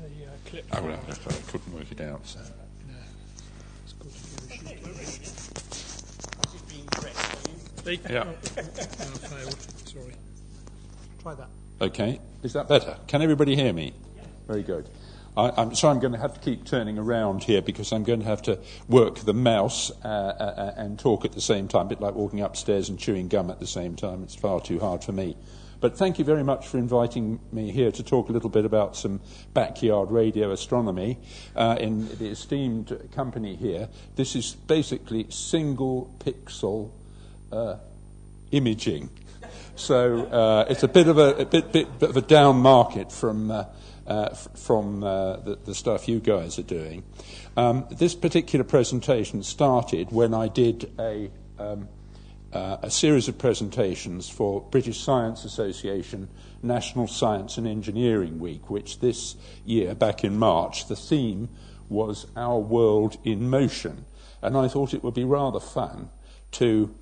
a clip. Oh, well, I couldn't work it out. So. No, it's good to give a shoot. This is being pressed. Yeah. I failed. Sorry. Try that. Okay. Is that better? Can everybody hear me? Yeah. Very good. I'm going to have to keep turning around here because I'm going to have to work the mouse and talk at the same time, a bit like walking upstairs and chewing gum at the same time. It's far too hard for me. But thank you very much for inviting me here to talk a little bit about some backyard radio astronomy in the esteemed company here. This is basically single pixel imaging. So it's a bit of a down market from the stuff you guys are doing. This particular presentation started when I did a series of presentations for British Science Association National Science and Engineering Week, which this year, back in March, the theme was Our World in Motion. And I thought it would be rather fun to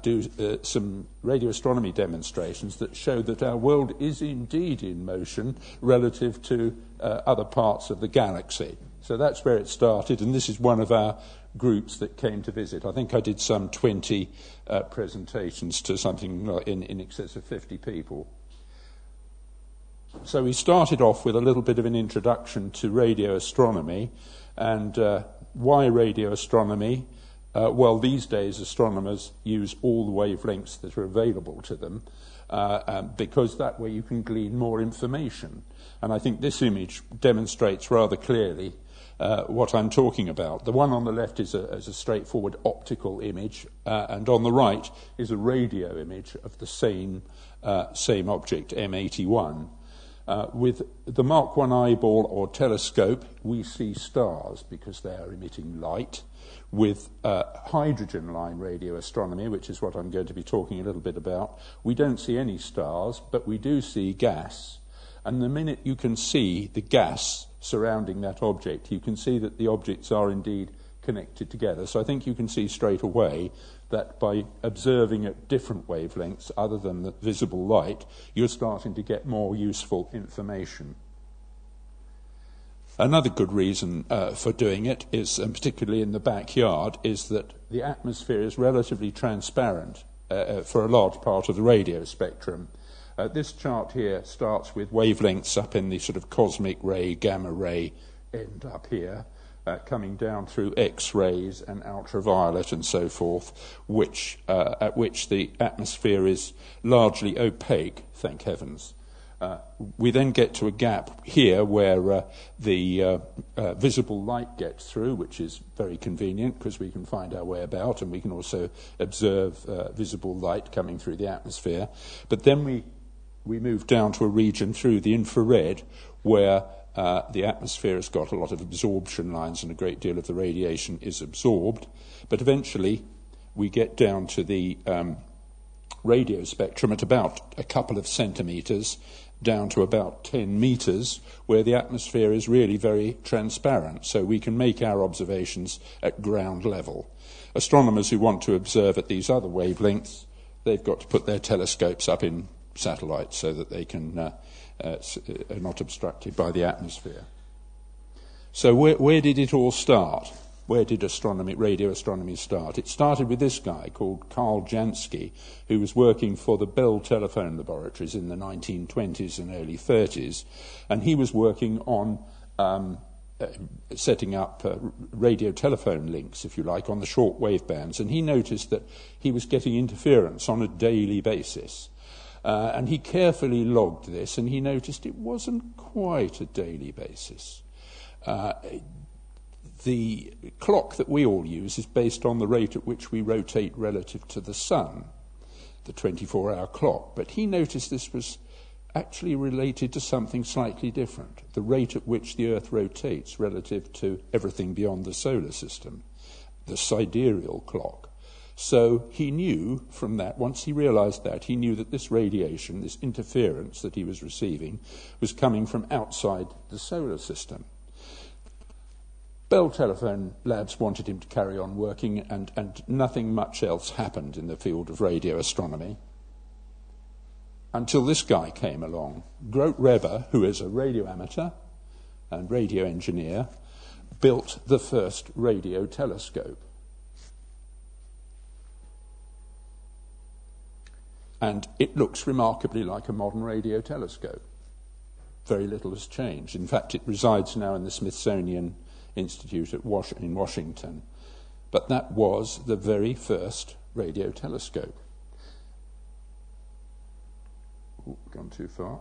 do some radio astronomy demonstrations that show that our world is indeed in motion relative to other parts of the galaxy. So that's where it started, and this is one of our groups that came to visit. I think I did some 20 presentations to something in excess of 50 people. So we started off with a little bit of an introduction to radio astronomy, and why radio astronomy? Well, these days astronomers use all the wavelengths that are available to them because that way you can glean more information. And I think this image demonstrates rather clearly what I'm talking about. The one on the left is a straightforward optical image, and on the right is a radio image of the same object, M81. With the Mark I eyeball or telescope, we see stars because they are emitting light. With hydrogen line radio astronomy, which is what I'm going to be talking a little bit about, we don't see any stars, but we do see gas. And the minute you can see the gas surrounding that object, you can see that the objects are indeed connected together. So I think you can see straight away that by observing at different wavelengths other than the visible light, you're starting to get more useful information. Another good reason for doing it is, and particularly in the backyard, is that the atmosphere is relatively transparent for a large part of the radio spectrum. This chart here starts with wavelengths up in the sort of cosmic ray, gamma ray end up here, coming down through X-rays and ultraviolet and so forth, at which the atmosphere is largely opaque, thank heavens. We then get to a gap here where the visible light gets through, which is very convenient because we can find our way about and we can also observe visible light coming through the atmosphere. But then we move down to a region through the infrared where the atmosphere has got a lot of absorption lines and a great deal of the radiation is absorbed. But eventually we get down to the radio spectrum at about a couple of centimetres down to about 10 metres, where the atmosphere is really very transparent, so we can make our observations at ground level. Astronomers who want to observe at these other wavelengths, they've got to put their telescopes up in satellites so that they can are not obstructed by the atmosphere. So where did it all start? Where did radio astronomy start? It started with this guy called Karl Jansky, who was working for the Bell telephone laboratories in the 1920s and early 30s, and he was working on setting up radio telephone links, if you like, on the short wave bands, and he noticed that he was getting interference on a daily basis. And he carefully logged this, and he noticed it wasn't quite a daily basis. The clock that we all use is based on the rate at which we rotate relative to the sun, the 24-hour clock. But he noticed this was actually related to something slightly different, the rate at which the Earth rotates relative to everything beyond the solar system, the sidereal clock. So he knew from that, once he realized that, he knew that this radiation, this interference that he was receiving, was coming from outside the solar system. Bell Telephone Labs wanted him to carry on working, and nothing much else happened in the field of radio astronomy until this guy came along, Grote Reber, who is a radio amateur, and radio engineer, built the first radio telescope. And it looks remarkably like a modern radio telescope. Very little has changed. In fact, it resides now in the Smithsonian Institute in Washington. But that was the very first radio telescope. Ooh, gone too far.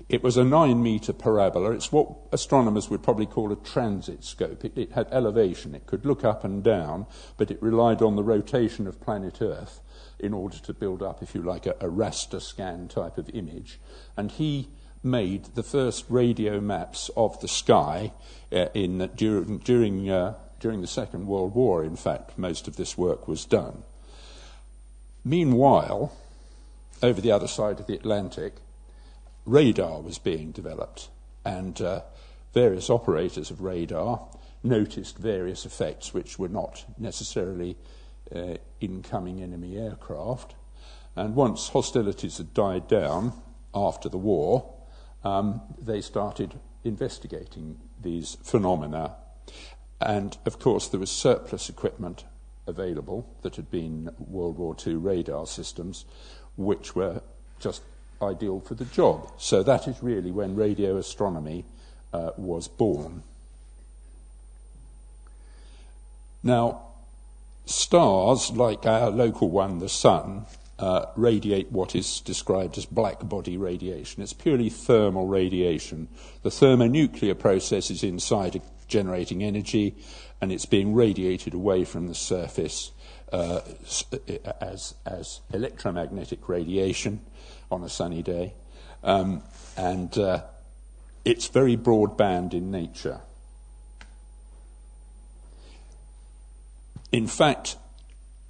It was a 9-meter parabola. It's what astronomers would probably call a transit scope. It had elevation. It could look up and down, but it relied on the rotation of planet Earth in order to build up, if you like, a raster scan type of image. And he made the first radio maps of the sky during the Second World War. In fact, most of this work was done. Meanwhile, over the other side of the Atlantic, radar was being developed, and various operators of radar noticed various effects which were not necessarily incoming enemy aircraft. And once hostilities had died down after the war, they started investigating these phenomena. And, of course, there was surplus equipment available that had been World War II radar systems, which were just ideal for the job. So that is really when radio astronomy was born. Now, stars, like our local one, the Sun, radiate what is described as black body radiation. It's purely thermal radiation. The thermonuclear process is inside generating energy, and it's being radiated away from the surface as electromagnetic radiation on a sunny day. And it's very broadband in nature. In fact,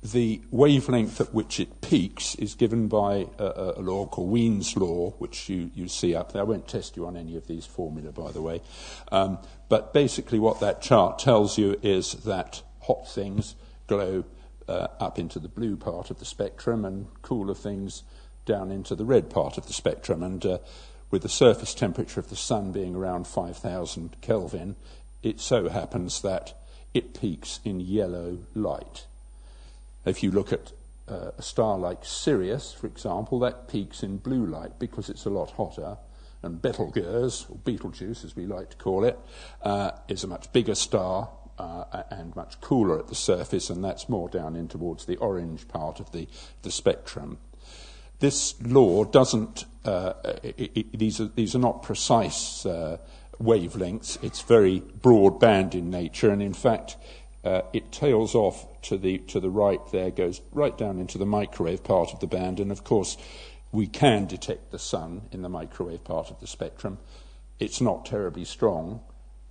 the wavelength at which it peaks is given by a law called Wien's law, which you see up there. I won't test you on any of these formula, by the way. But basically what that chart tells you is that hot things glow up into the blue part of the spectrum and cooler things down into the red part of the spectrum. And with the surface temperature of the Sun being around 5,000 Kelvin, it so happens that it peaks in yellow light. If you look at a star like Sirius, for example, that peaks in blue light because it's a lot hotter. And Betelgeuse, or Betelgeuse as we like to call it, is a much bigger star and much cooler at the surface, and that's more down in towards the orange part of the spectrum. This law doesn't, these are not precise wavelengths. It's very broad band in nature, and in fact it tails off to the right there, goes right down into the microwave part of the band, and of course we can detect the Sun in the microwave part of the spectrum. It's not terribly strong,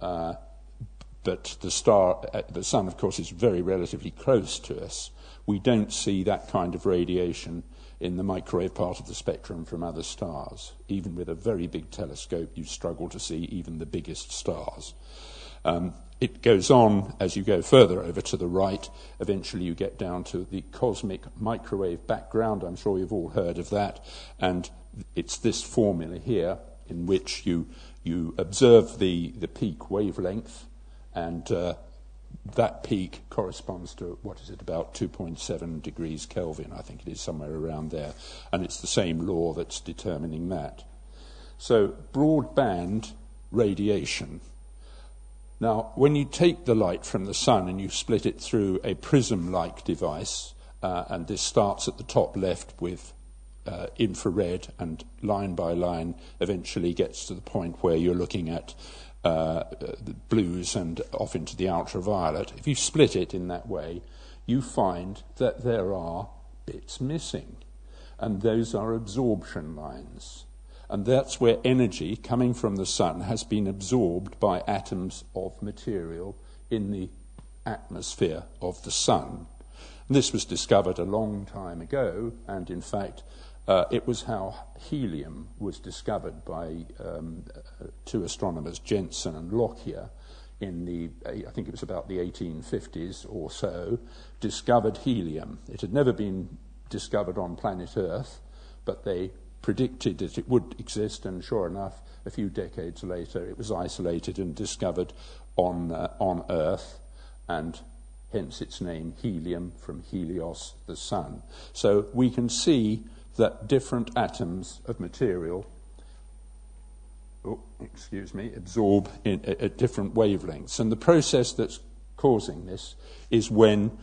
but the Sun, of course, is very relatively close to us. We don't see that kind of radiation in the microwave part of the spectrum from other stars. Even with a very big telescope, you struggle to see even the biggest stars. It goes on as you go further over to the right. Eventually you get down to the cosmic microwave background. I'm sure you've all heard of that. And it's this formula here in which you observe the peak wavelength, and that peak corresponds to, what is it, about 2.7 degrees Kelvin. I think it is somewhere around there. And it's the same law that's determining that. So broadband radiation. Now, when you take the light from the Sun and you split it through a prism-like device, and this starts at the top left with infrared, and line by line eventually gets to the point where you're looking at the blues and off into the ultraviolet. If you split it in that way, you find that there are bits missing, and those are absorption lines. And that's where energy coming from the Sun has been absorbed by atoms of material in the atmosphere of the Sun. And this was discovered a long time ago, and in fact it was how helium was discovered by two astronomers, Jensen and Lockyer, in I think it was about the 1850s or so, discovered helium. It had never been discovered on planet Earth, but they predicted that it would exist, and sure enough, a few decades later, it was isolated and discovered on Earth, and hence its name, helium, from Helios, the sun. So we can see that different atoms of material absorb at different wavelengths. And the process that's causing this is when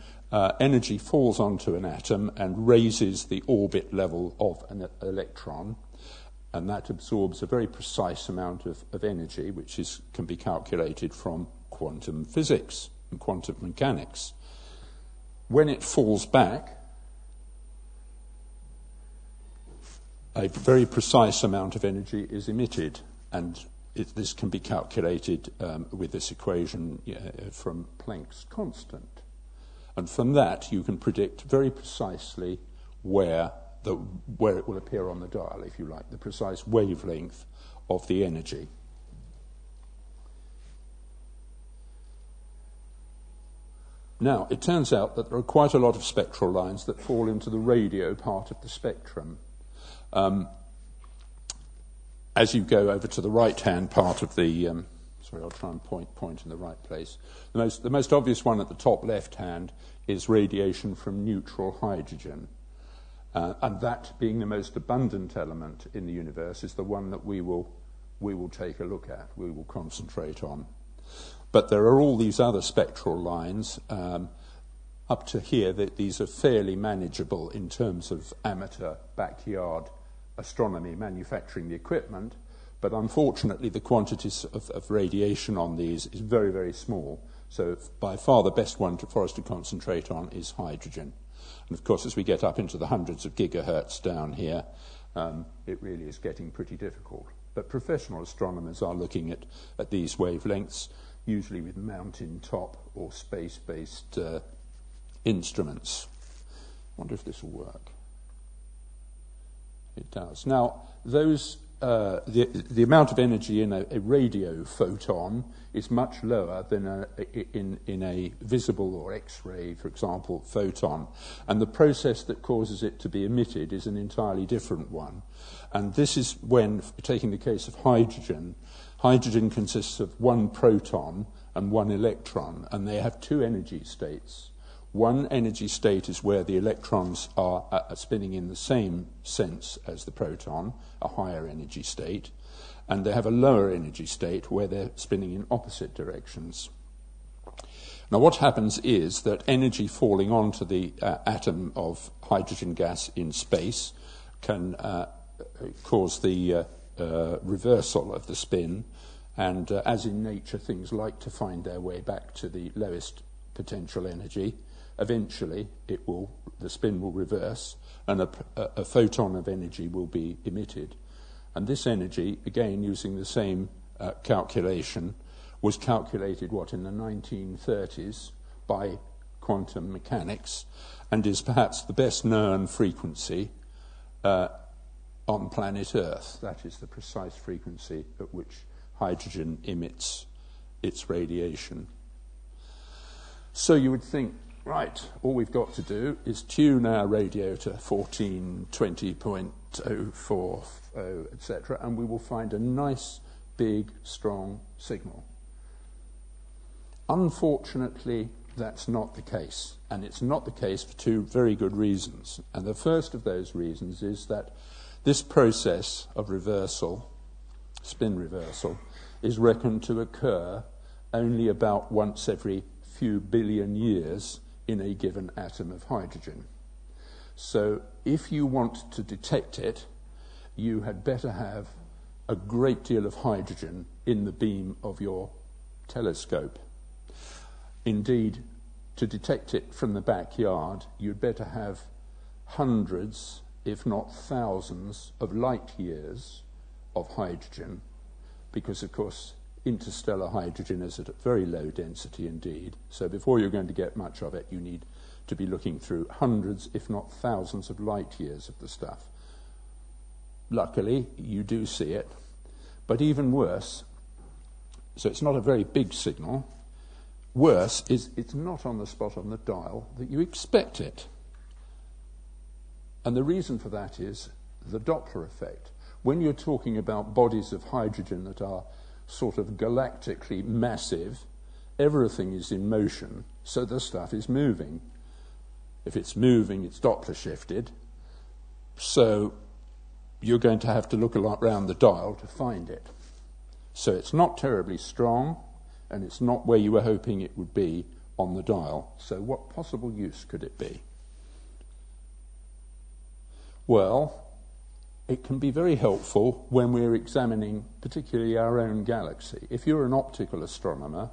energy falls onto an atom and raises the orbit level of an electron, and that absorbs a very precise amount of energy, which can be calculated from quantum physics and quantum mechanics. When it falls back, a very precise amount of energy is emitted, and this can be calculated with this equation from Planck's constant. And from that, you can predict very precisely where it will appear on the dial, if you like, the precise wavelength of the energy. Now, it turns out that there are quite a lot of spectral lines that fall into the radio part of the spectrum. As you go over to the right-hand part of the... I'll try and point in the right place. The most obvious one at the top left-hand is radiation from neutral hydrogen. And that, being the most abundant element in the universe, is the one that we will take a look at, we will concentrate on. But there are all these other spectral lines up to here. These are fairly manageable in terms of amateur backyard astronomy, manufacturing the equipment, but unfortunately the quantities of radiation on these is very, very small. So by far the best one for us to concentrate on is hydrogen. And of course, as we get up into the hundreds of gigahertz down here, it really is getting pretty difficult. But professional astronomers are looking at these wavelengths, usually with mountain-top or space-based instruments. I wonder if this will work. It does. Now, the amount of energy in a radio photon is much lower than in a visible or X-ray, for example, photon. And the process that causes it to be emitted is an entirely different one. And this is when, taking the case of hydrogen, hydrogen consists of one proton and one electron, and they have two energy states. One energy state is where the electrons are spinning in the same sense as the proton, a higher energy state, and they have a lower energy state where they're spinning in opposite directions. Now what happens is that energy falling onto the atom of hydrogen gas in space can cause the reversal of the spin, and as in nature things like to find their way back to the lowest potential energy. Eventually, the spin will reverse, and a photon of energy will be emitted. And this energy, again using the same calculation, was calculated, in the 1930s by quantum mechanics, and is perhaps the best known frequency on planet Earth. That is the precise frequency at which hydrogen emits its radiation. So you would think, right, all we've got to do is tune our radio to 1420.040, etc., and we will find a nice, big, strong signal. Unfortunately, that's not the case, and it's not the case for two very good reasons. And the first of those reasons is that this process of reversal, spin reversal, is reckoned to occur only about once every few billion years in a given atom of hydrogen. So if you want to detect it, you had better have a great deal of hydrogen in the beam of your telescope. Indeed, to detect it from the backyard, you'd better have hundreds, if not thousands, of light years of hydrogen, because, of course, interstellar hydrogen is at a very low density indeed. So before you're going to get much of it, you need to be looking through hundreds, if not thousands, of light years of the stuff. Luckily, you do see it. But even worse, so it's not a very big signal, worse is it's not on the spot on the dial that you expect it. And the reason for that is the Doppler effect. When you're talking about bodies of hydrogen that are sort of galactically massive, everything is in motion, so the stuff is moving. If it's moving, it's Doppler shifted, so you're going to have to look a lot around the dial to find it. So it's not terribly strong, and it's not where you were hoping it would be on the dial. So what possible use could it be? Well, it can be very helpful when we're examining particularly our own galaxy. If you're an optical astronomer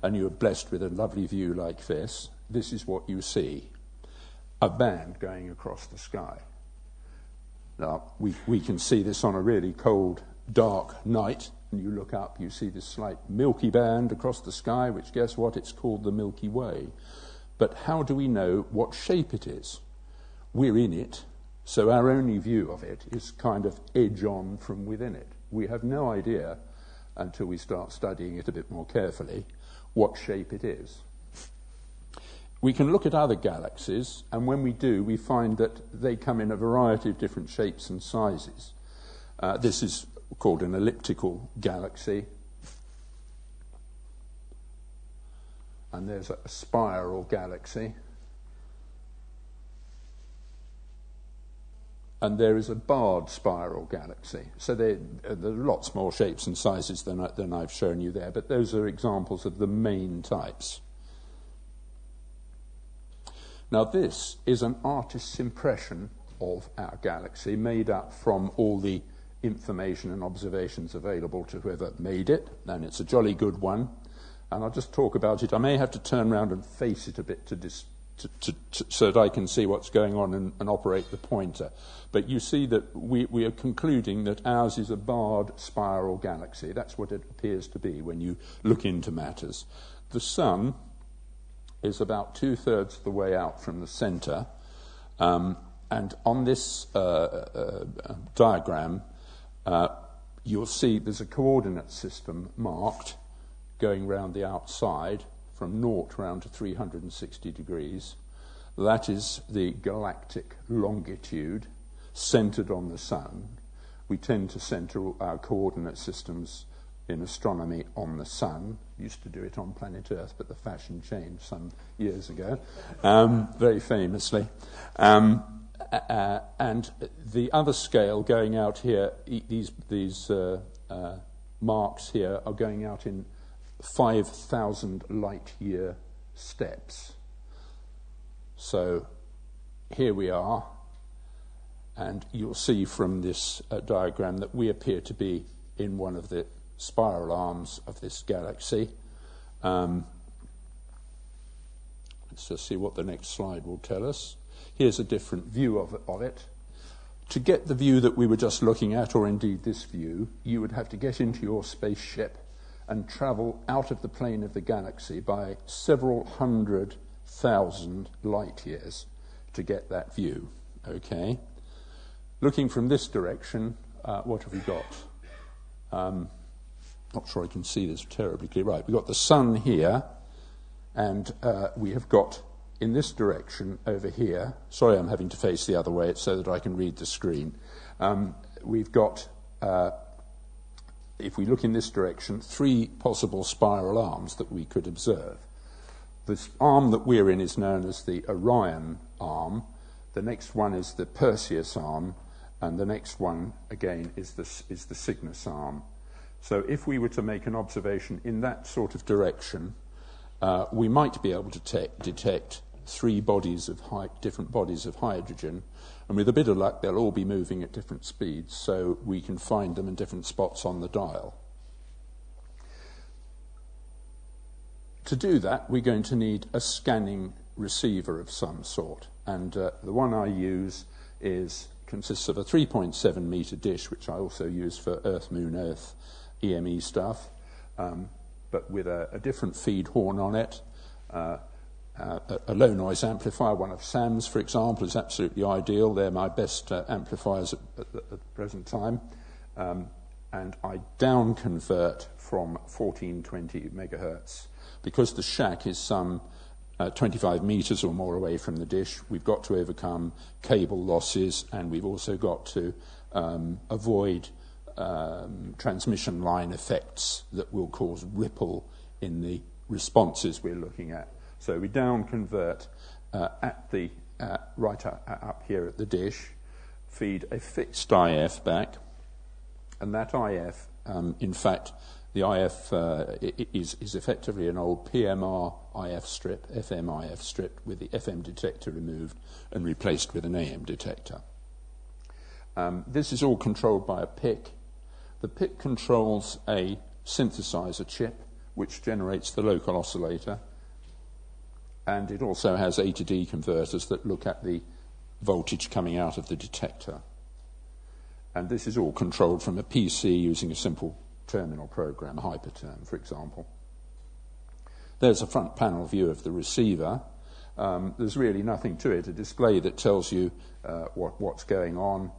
and you're blessed with a lovely view like this is what you see, a band going across the sky. Now, we can see this on a really cold, dark night, and you look up, you see this slight milky band across the sky, which, guess what, it's called the Milky Way. But how do we know what shape it is? We're in it, so our only view of it is kind of edge on from within it. We have no idea, until we start studying it a bit more carefully, what shape it is. We can look at other galaxies, and when we do, we find that they come in a variety of different shapes and sizes. This is called an elliptical galaxy. And there's a spiral galaxy. And there is a barred spiral galaxy. So there are lots more shapes and sizes than I've shown you there, but those are examples of the main types. Now this is an artist's impression of our galaxy, made up from all the information and observations available to whoever made it, and it's a jolly good one. And I'll just talk about it. I may have to turn around and face it a bit so that I can see what's going on and operate the pointer. But you see that we are concluding that ours is a barred spiral galaxy. That's what it appears to be when you look into matters. The Sun is about 2/3 of the way out from the centre, and on this diagram you'll see there's a coordinate system marked going round the outside from 0 round to 360 degrees. That is the galactic longitude centred on the Sun. We tend to centre our coordinate systems in astronomy on the Sun. Used to do it on planet Earth, but the fashion changed some years ago, very famously. And the other scale going out here, these marks here are going out in 5,000 light-year steps. So here we are, and you'll see from this diagram that we appear to be in one of the spiral arms of this galaxy. Let's just see what the next slide will tell us. Here's a different view of it. To get the view that we were just looking at, or indeed this view, you would have to get into your spaceship and travel out of the plane of the galaxy by several 100,000 light years to get that view. Okay? Looking from this direction, what have we got? Not sure I can see this terribly clear. Right, we've got the Sun here, and we have got, in this direction over here, sorry I'm having to face the other way, it's so that I can read the screen. We've got, if we look in this direction, 3 possible spiral arms that we could observe. This arm that we're in is known as the Orion arm. The next one is the Perseus arm, and the next one, again, is the Cygnus arm. So if we were to make an observation in that sort of direction, we might be able to detect 3 different bodies of hydrogen, and with a bit of luck they'll all be moving at different speeds, so we can find them in different spots on the dial. To do that, we're going to need a scanning receiver of some sort, and the one I use consists of a 3.7 metre dish, which I also use for Earth, Moon, Earth EME stuff, but with a different feed horn on it. A low noise amplifier, one of Sam's, for example, is absolutely ideal. They're my best amplifiers at the present time. And I down convert from 1420 megahertz. Because the shack is some 25 meters or more away from the dish, we've got to overcome cable losses, and we've also got to avoid transmission line effects that will cause ripple in the responses we're looking at. So we down convert right up here at the dish, feed a fixed IF back, and that IF, in fact, the IF is effectively an old PMR IF strip, FM IF strip, with the FM detector removed and replaced with an AM detector. This is all controlled by a PIC. The PIC controls a synthesizer chip, which generates the local oscillator, and it also has A to D converters that look at the voltage coming out of the detector. And this is all controlled from a PC using a simple terminal program, a hyperterm, for example. There's a front panel view of the receiver. There's really nothing to it, a display that tells you what's going on,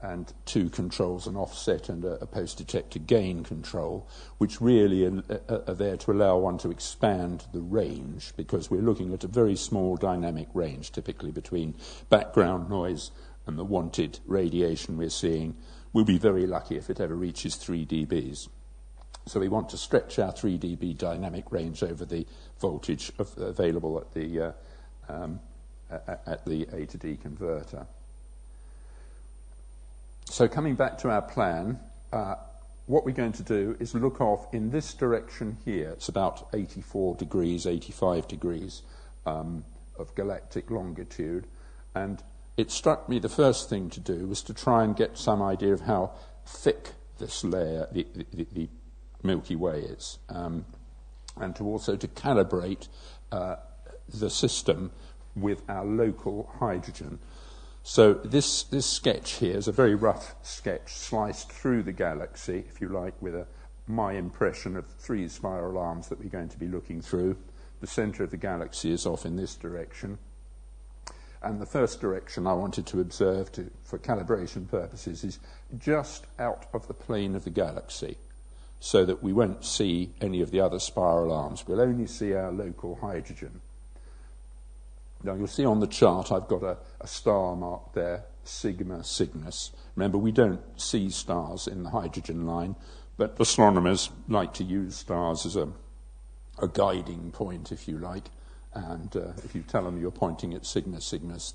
and two controls, an offset and a post-detector gain control, which really are there to allow one to expand the range, because we're looking at a very small dynamic range, typically between background noise and the wanted radiation we're seeing. We'll be very lucky if it ever reaches 3 dBs. So we want to stretch our 3 dB dynamic range over the voltage available at the A to D converter. So coming back to our plan, what we're going to do is look off in this direction here. It's about 84 degrees, 85 degrees of galactic longitude. And it struck me the first thing to do was to try and get some idea of how thick this layer, the Milky Way is, and to also to calibrate the system with our local hydrogen. So this sketch here is a very rough sketch sliced through the galaxy, if you like, with my impression of 3 spiral arms that we're going to be looking through. The centre of the galaxy is off in this direction. And the first direction I wanted to observe for calibration purposes is just out of the plane of the galaxy, so that we won't see any of the other spiral arms. We'll only see our local hydrogen. Now you'll see on the chart I've got a star marked there, Sigma Cygnus. Remember, we don't see stars in the hydrogen line, but astronomers like to use stars as a guiding point, if you like. And if you tell them you're pointing at Sigma Cygnus,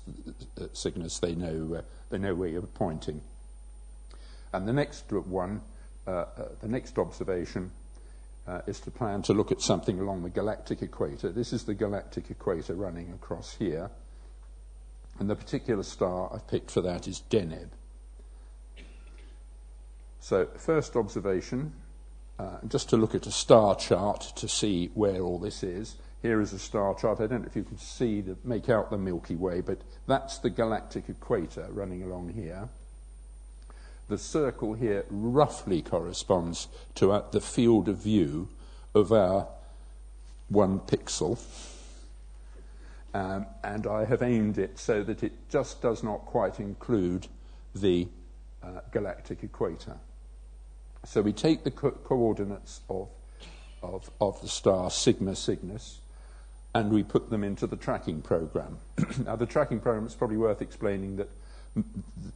they know where you're pointing. And the next one, the next observation, is to plan to look at something along the galactic equator. This is the galactic equator running across here. And the particular star I've picked for that is Deneb. So first observation, just to look at a star chart to see where all this is. Here is a star chart. I don't know if you can make out the Milky Way, but that's the galactic equator running along here. The circle here roughly corresponds to the field of view of our 1 pixel. And I have aimed it so that it just does not quite include the galactic equator. So we take the coordinates of the star Sigma Cygnus, and we put them into the tracking program. Now, the tracking program, it's probably worth explaining that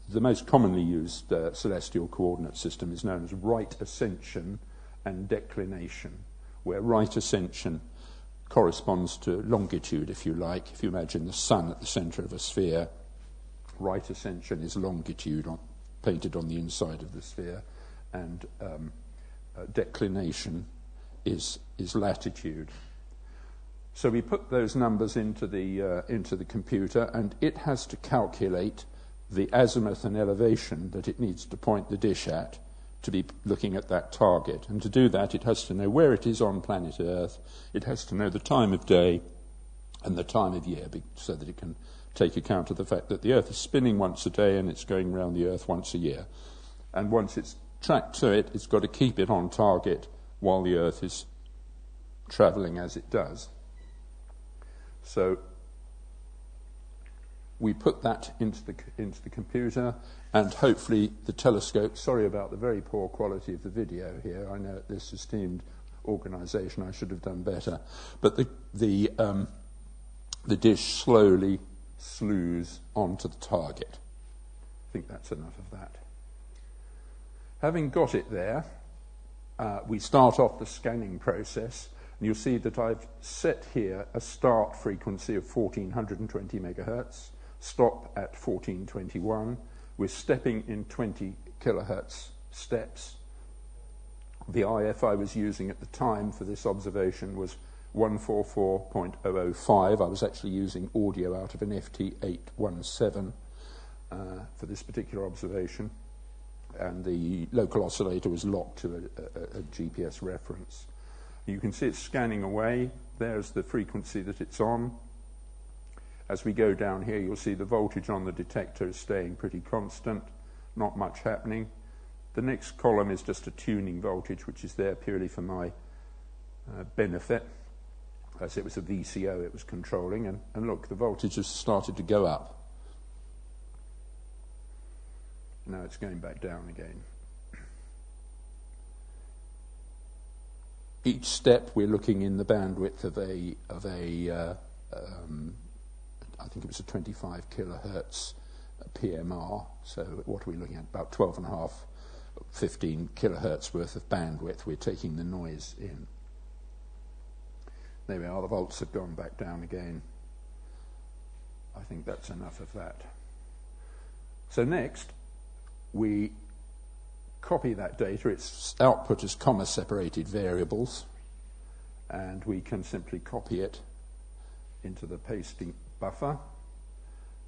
the most commonly used celestial coordinate system is known as right ascension and declination, where right ascension corresponds to longitude, if you like. If you imagine the sun at the centre of a sphere, right ascension is longitude painted on the inside of the sphere, and declination is latitude. So we put those numbers into the computer, and it has to calculate the azimuth and elevation that it needs to point the dish at to be looking at that target. And to do that, it has to know where it is on planet Earth. It has to know the time of day and the time of year, so that it can take account of the fact that the Earth is spinning once a day and it's going around the Earth once a year. And once it's tracked to it, it's got to keep it on target while the Earth is travelling as it does. So we put that into the computer, and hopefully the telescope, sorry about the very poor quality of the video here, I know at this esteemed organisation I should have done better, but the the dish slowly slews onto the target. I think that's enough of that. Having got it there, we start off the scanning process, and you'll see that I've set here a start frequency of 1420 megahertz, stop at 1421. We're stepping in 20 kilohertz steps. The IF I was using at the time for this observation was 144.005. I was actually using audio out of an FT817 for this particular observation, and the local oscillator was locked to a GPS reference. You can see it's scanning away. There's the frequency that it's on. As we go down here, you'll see the voltage on the detector is staying pretty constant, not much happening. The next column is just a tuning voltage, which is there purely for my benefit. As it was a VCO it was controlling, and look, the voltage has started to go up. Now it's going back down again. Each step we're looking in the bandwidth of a I think it was a 25 kilohertz PMR. So what are we looking at? About 12.5, 15 kilohertz worth of bandwidth. We're taking the noise in. There we are. The volts have gone back down again. I think that's enough of that. So next, we copy that data. Its output is comma-separated variables, and we can simply copy it into the pasting buffer,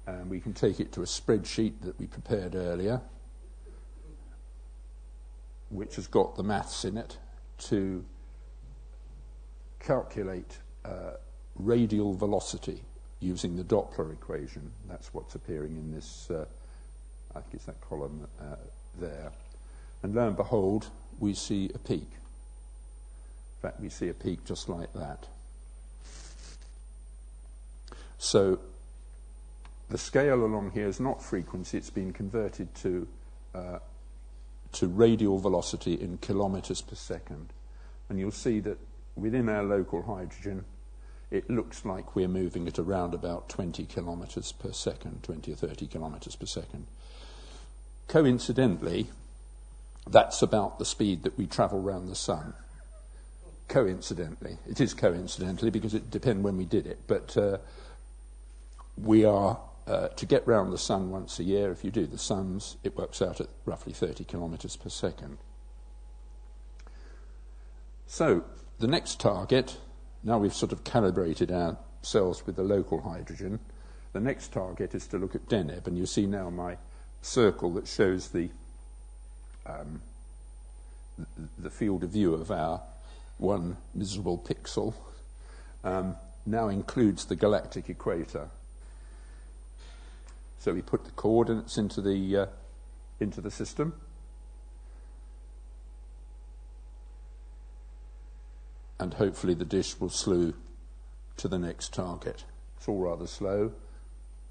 and we can take it to a spreadsheet that we prepared earlier, which has got the maths in it to calculate radial velocity using the Doppler equation. That's what's appearing in this, I think it's that column there. And lo and behold, we see a peak. In fact, we see a peak just like that. So the scale along here is not frequency, it's been converted to radial velocity in kilometers per second. And you'll see that within our local hydrogen, it looks like we're moving at around about 20 kilometers per second, 20 or 30 kilometers per second. Coincidentally, that's about the speed that we travel around the sun. Coincidentally. It is coincidentally because it depends when we did it. But we are, to get round the sun once a year, if you do the sums, it works out at roughly 30 kilometers per second. So the next target, now we've sort of calibrated ourselves with the local hydrogen, the next target is to look at Deneb, and you see now my circle that shows the field of view of our one miserable pixel now includes the galactic equator. So we put the coordinates into the system, and hopefully the dish will slew to the next target. It's all rather slow.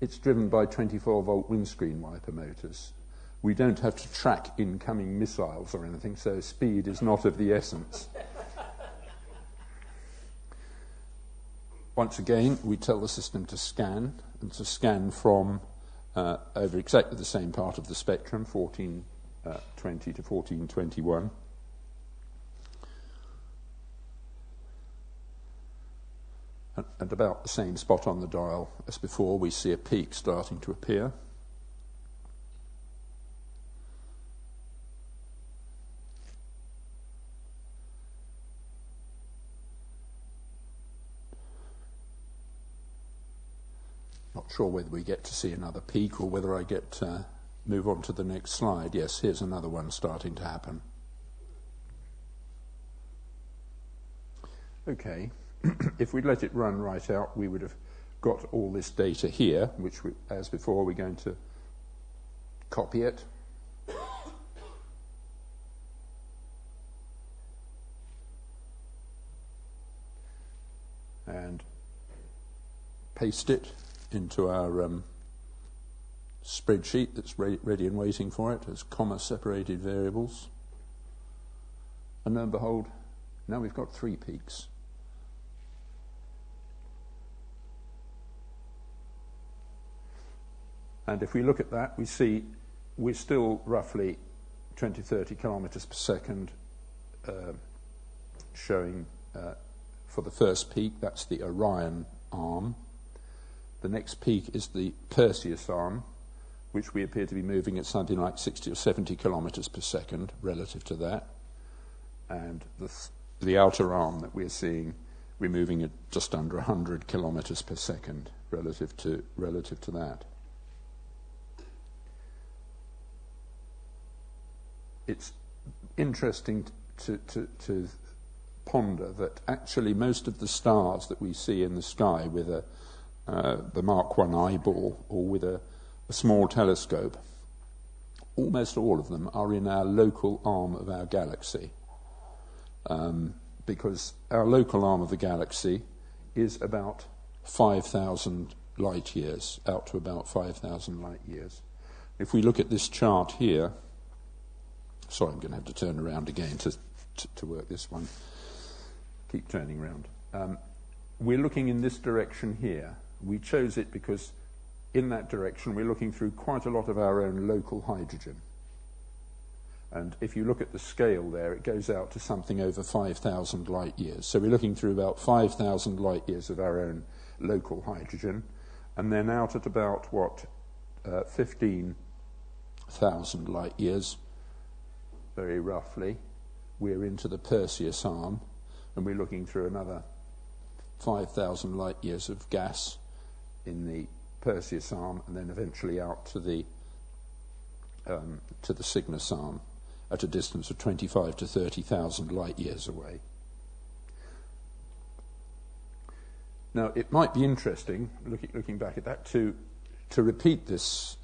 It's driven by 24-volt windscreen wiper motors. We don't have to track incoming missiles or anything, so speed is not of the essence. Once again, we tell the system to scan, and to scan from over exactly the same part of the spectrum, 1420 to 1421. At about the same spot on the dial as before, we see a peak starting to appear. Not sure whether we get to see another peak or whether I get move on to the next slide. Yes, here's another one starting to happen. Okay. If we'd let it run right out, we would have got all this data here, which, as before, we're going to copy it. And paste it into our spreadsheet that's ready and waiting for it as comma-separated variables. And lo and behold, now we've got 3 peaks. And if we look at that, we see we're still roughly 20, 30 kilometers per second showing for the first peak. That's the Orion arm. The next peak is the Perseus arm, which we appear to be moving at something like 60 or 70 kilometers per second relative to that. And the outer arm that we're seeing, we're moving at just under 100 kilometers per second relative to that. It's interesting to ponder that actually most of the stars that we see in the sky with the Mark I eyeball or with a small telescope, almost all of them are in our local arm of our galaxy. Because our local arm of the galaxy is about 5,000 light years, out to about 5,000 light years. If we look at this chart here, sorry, I'm going to have to turn around again to work this one. Keep turning around. We're looking in this direction here. We chose it because in that direction we're looking through quite a lot of our own local hydrogen. And if you look at the scale there, it goes out to something over 5,000 light years. So we're looking through about 5,000 light years of our own local hydrogen, and then out at about, 15,000 light years, very roughly, we're into the Perseus arm, and we're looking through another 5,000 light years of gas in the Perseus arm, and then eventually out to the Cygnus arm at a distance of 25 to 30,000 light years away. Now, it might be interesting, looking back at that, to repeat this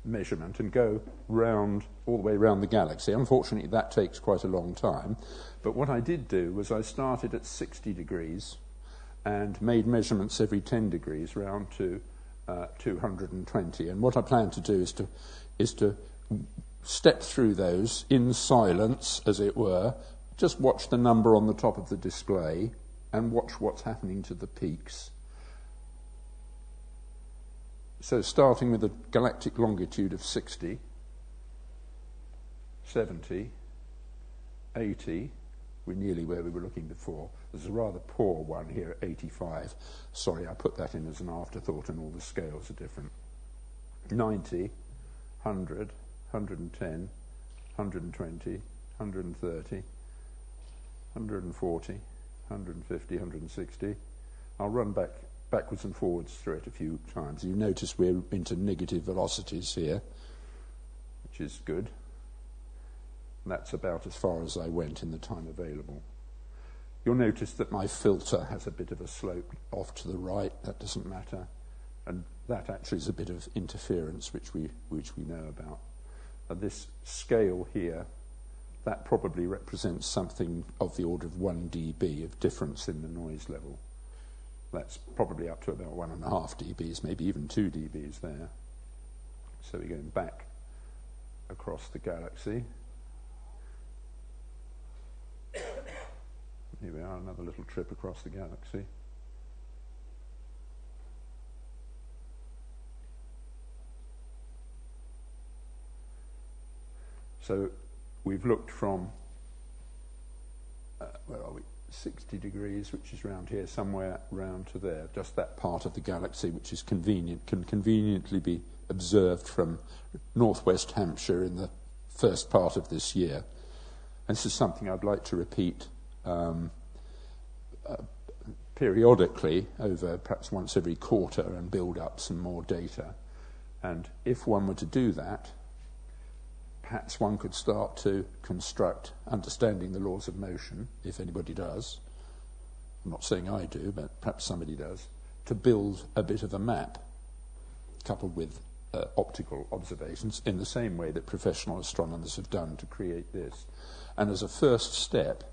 measurement and go round all the way around the galaxy. Unfortunately, that takes quite a long time. But what I did do was I started at 60 degrees and made measurements every 10 degrees round to 220. And what I plan to do is to step through those in silence, as it were, just watch the number on the top of the display and watch what's happening to the peaks. So starting with a galactic longitude of 60, 70, 80, we're nearly where we were looking before. There's a rather poor one here at 85. Sorry, I put that in as an afterthought and all the scales are different. 90, 100, 110, 120, 130, 140, 150, 160. I'll run backwards and forwards through it a few times. You notice we're into negative velocities here, which is good. And that's about as far as I went in the time available. You'll notice that my filter has a bit of a slope off to the right. That doesn't matter. And that actually is a bit of interference, which we know about. This scale here, that probably represents something of the order of 1 dB of difference in the noise level. That's probably up to about 1.5 dBs, maybe even 2 dBs there. So we're going back across the galaxy. Here we are, another little trip across the galaxy. So we've looked from, where are we, 60 degrees, which is round here, somewhere round to there, just that part of the galaxy which is convenient, can conveniently be observed from northwest Hampshire in the first part of this year. And this is something I'd like to repeat periodically, over perhaps once every quarter, and build up some more data. And if one were to do that, perhaps one could start to construct, understanding the laws of motion, if anybody does. I'm not saying I do, but perhaps somebody does, to build a bit of a map, coupled with optical observations, in the same way that professional astronomers have done to create this. And as a first step,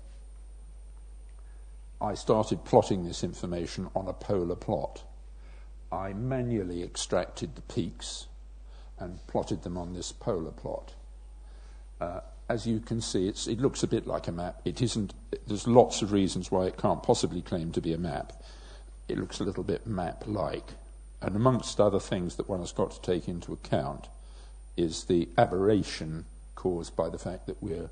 I started plotting this information on a polar plot. I manually extracted the peaks and plotted them on this polar plot. As you can see, it looks a bit like a map. It isn't. There's lots of reasons why it can't possibly claim to be a map. It looks a little bit map-like. And amongst other things that one has got to take into account is the aberration caused by the fact that we're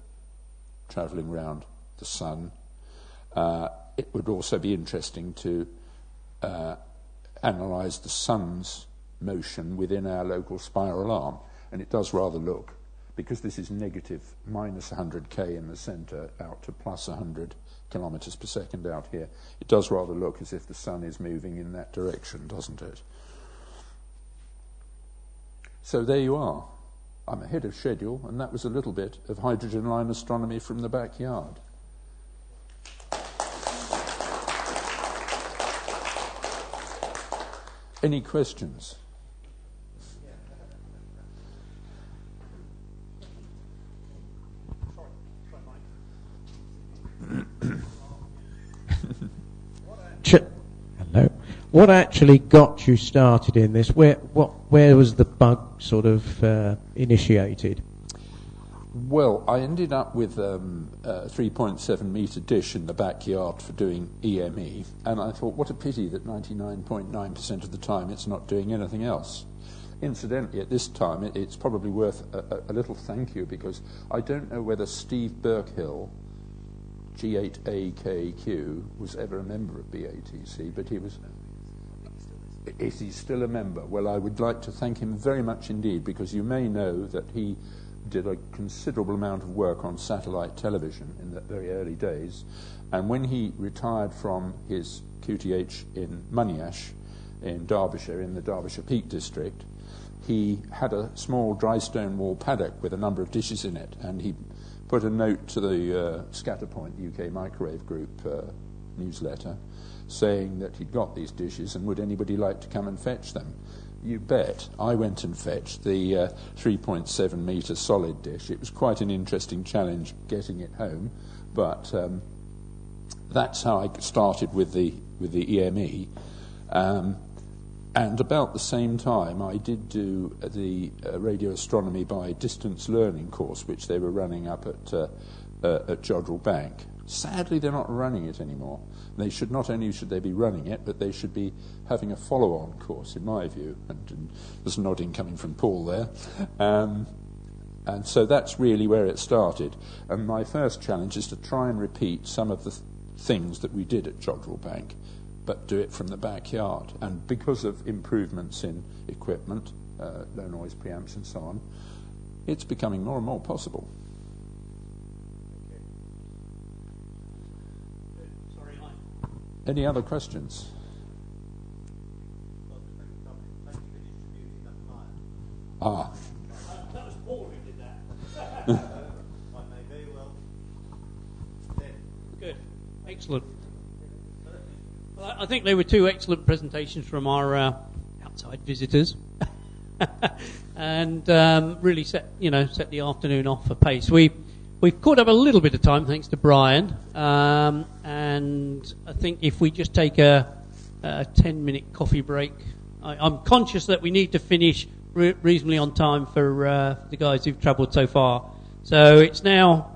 travelling around the sun. It would also be interesting to analyse the sun's motion within our local spiral arm, and it does rather look, because this is negative minus 100k in the centre out to plus 100 kilometres per second out here, it does rather look as if the sun is moving in that direction, doesn't it? So there you are. I'm ahead of schedule, and that was a little bit of hydrogen line astronomy from the backyard. Any questions? Hello. What actually got you started in this? Where was the bug sort of initiated? Well, I ended up with a 3.7 metre dish in the backyard for doing EME, and I thought, what a pity that 99.9% of the time it's not doing anything else. Incidentally, at this time, it's probably worth a little thank you, because I don't know whether Steve Burkhill, G8AKQ, was ever a member of BATC, but he was... Is he still a member? Well, I would like to thank him very much indeed, because you may know that he did a considerable amount of work on satellite television in the very early days, and when he retired from his QTH in Moneyash in Derbyshire, in the Derbyshire Peak District, he had a small dry stone wall paddock with a number of dishes in it, and he put a note to the Scatterpoint UK Microwave Group newsletter saying that he'd got these dishes and would anybody like to come and fetch them. You bet. I went and fetched the 3.7 metre solid dish. It was quite an interesting challenge getting it home, but that's how I started with the EME. And about the same time, I did do the radio astronomy by distance learning course, which they were running up at Jodrell Bank. Sadly, they're not running it anymore. They should, not only should they be running it, but they should be having a follow-on course, in my view. And there's nodding coming from Paul there. And so that's really where it started. And my first challenge is to try and repeat some of the things that we did at Jodrell Bank, but do it from the backyard. And because of improvements in equipment, low noise preamps and so on, it's becoming more and more possible. Any other questions? That was Paul who did that. Good. Excellent. Well, I think they were two excellent presentations from our outside visitors, and really set the afternoon off for pace. We've caught up a little bit of time thanks to Brian, and I think if we just take a 10-minute coffee break, I'm conscious that we need to finish reasonably on time for the guys who've travelled so far. So it's now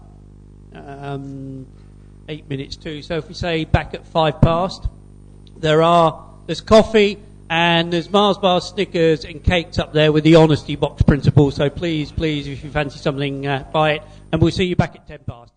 8 minutes to. So if we say back at 5 past, there's coffee and there's Mars bars, Snickers and cakes up there with the honesty box principle. So please, if you fancy something, buy it. And we'll see you back at 10 past.